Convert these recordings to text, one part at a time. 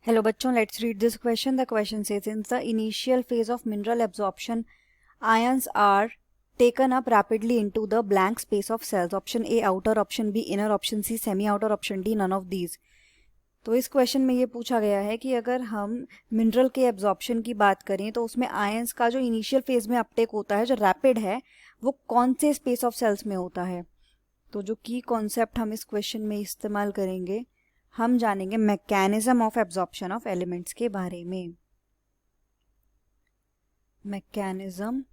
Hello बच्चों, let's read this question. The question says, in the initial phase of mineral absorption, ions are taken up rapidly into the blank space of cells. Option A outer, option B inner, option C semi outer, option D none of these. तो इस question में ये पूछा गया है कि अगर हम मिनरल के एब्जॉर्प्शन की बात करें तो उसमें आयंस का जो इनिशियल फेज में अपटेक होता है, जो रैपिड है, वो कौन से स्पेस ऑफ सेल्स में होता है. तो जो की कॉन्सेप्ट हम इस क्वेश्चन में इस्तेमाल करेंगे, हम जानेंगे mechanism of absorption of elements के बारे में. Mechanism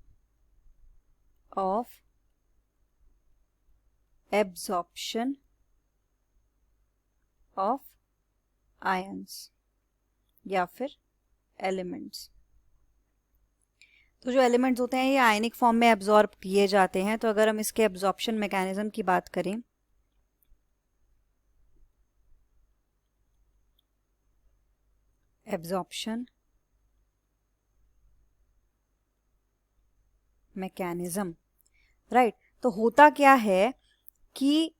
of absorption of ions या फिर एलिमेंट्स. तो जो एलिमेंट्स होते हैं ये आयनिक फॉर्म में एब्जॉर्ब किए जाते हैं. तो अगर हम इसके एब्जॉर्प्शन मैकेनिज्म की बात करें, एब्जॉर्प्शन मैकेनिज्म, राइट. तो होता क्या है कि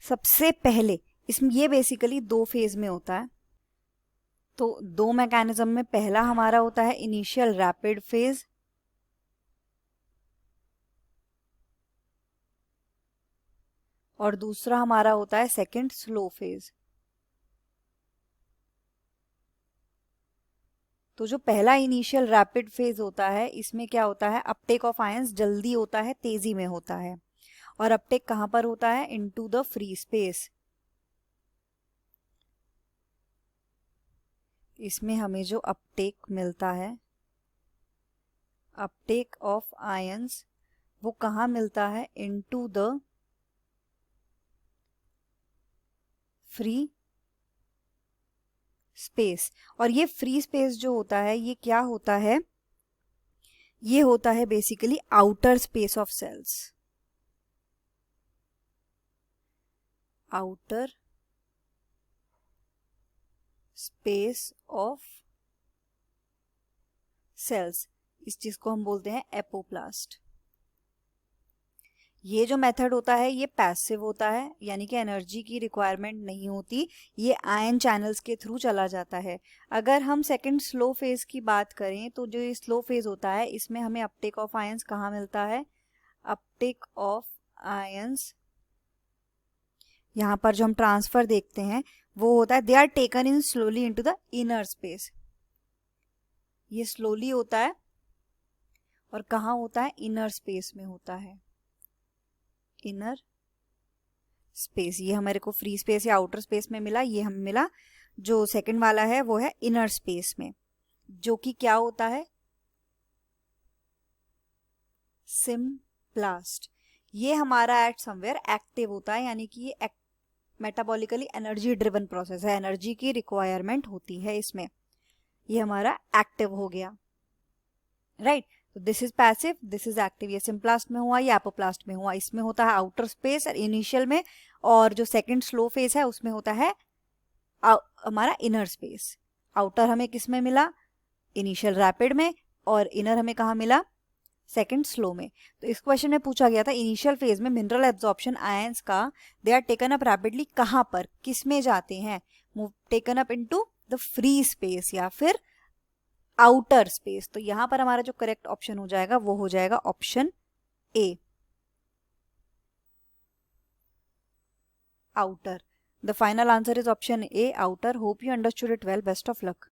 सबसे पहले इसमें ये बेसिकली दो फेज में होता है. तो दो मैकेनिज्म में पहला हमारा होता है इनिशियल रैपिड फेज, और दूसरा हमारा होता है सेकंड स्लो फेज. तो जो पहला इनिशियल रैपिड फेज होता है, इसमें क्या होता है, अपटेक ऑफ आयंस जल्दी होता है, तेजी में होता है. और अपटेक कहां पर होता है, इनटू द फ्री स्पेस. इसमें हमें जो अपटेक मिलता है, अपटेक ऑफ आयंस, वो कहां मिलता है, इनटू द फ्री स्पेस. और ये फ्री स्पेस जो होता है, ये क्या होता है, ये होता है basically outer space of cells. Outer space of cells, इस चीज को हम बोलते हैं एपोप्लास्ट. ये जो मेथड होता है ये पैसिव होता है, यानी कि एनर्जी की रिक्वायरमेंट नहीं होती, ये आयन चैनल्स के थ्रू चला जाता है. अगर हम सेकंड स्लो फेज की बात करें तो जो ये स्लो फेज होता है, इसमें हमें अपटेक ऑफ आयंस कहाँ मिलता है, अपटेक ऑफ आयंस, यहाँ पर जो हम ट्रांसफर देखते हैं वो होता है, they are taken in slowly into the inner space. ये स्लोली होता है और कहाँ होता है, इनर स्पेस में होता है, इनर स्पेस. ये हमारे को फ्री स्पेस या आउटर स्पेस में मिला, ये हमें मिला. जो सेकंड वाला है वो है इनर स्पेस में, जो कि क्या होता है, सिम्प्लास्ट. ये हमारा एट समवेयर एक्टिव होता है, यानी कि ये मेटाबॉलिकली एनर्जी ड्रिवन प्रोसेस है, एनर्जी की रिक्वायरमेंट होती है इसमें. ये हमारा एक्टिव हो गया, राइट. तो this is passive, this is active. ये सिम्प्लास्ट में हुआ, ये एपोप्लास्ट में हुआ. इसमें होता है आउटर स्पेस और इनिशियल में, और जो सेकंड स्लो फेज है उसमें होता है हमारा इनर स्पेस. आउटर हमें किस में मिला, इनिशियल रैपिड में, और इनर हमें कहाँ मिला, सेकंड स्लो में. तो इस क्वेश्चन में पूछा गया था इनिशियल फेज में मिनरल एब्जॉर्प्शन आयंस का, they are taken up rapidly, कहाँ पर, किस में जाते हैं, taken up into the free space या फिर आउटर स्पेस. तो यहां पर हमारा जो करेक्ट ऑप्शन हो जाएगा वो हो जाएगा option A, outer. The final answer is option A, outer. Hope you understood it well. Best of luck.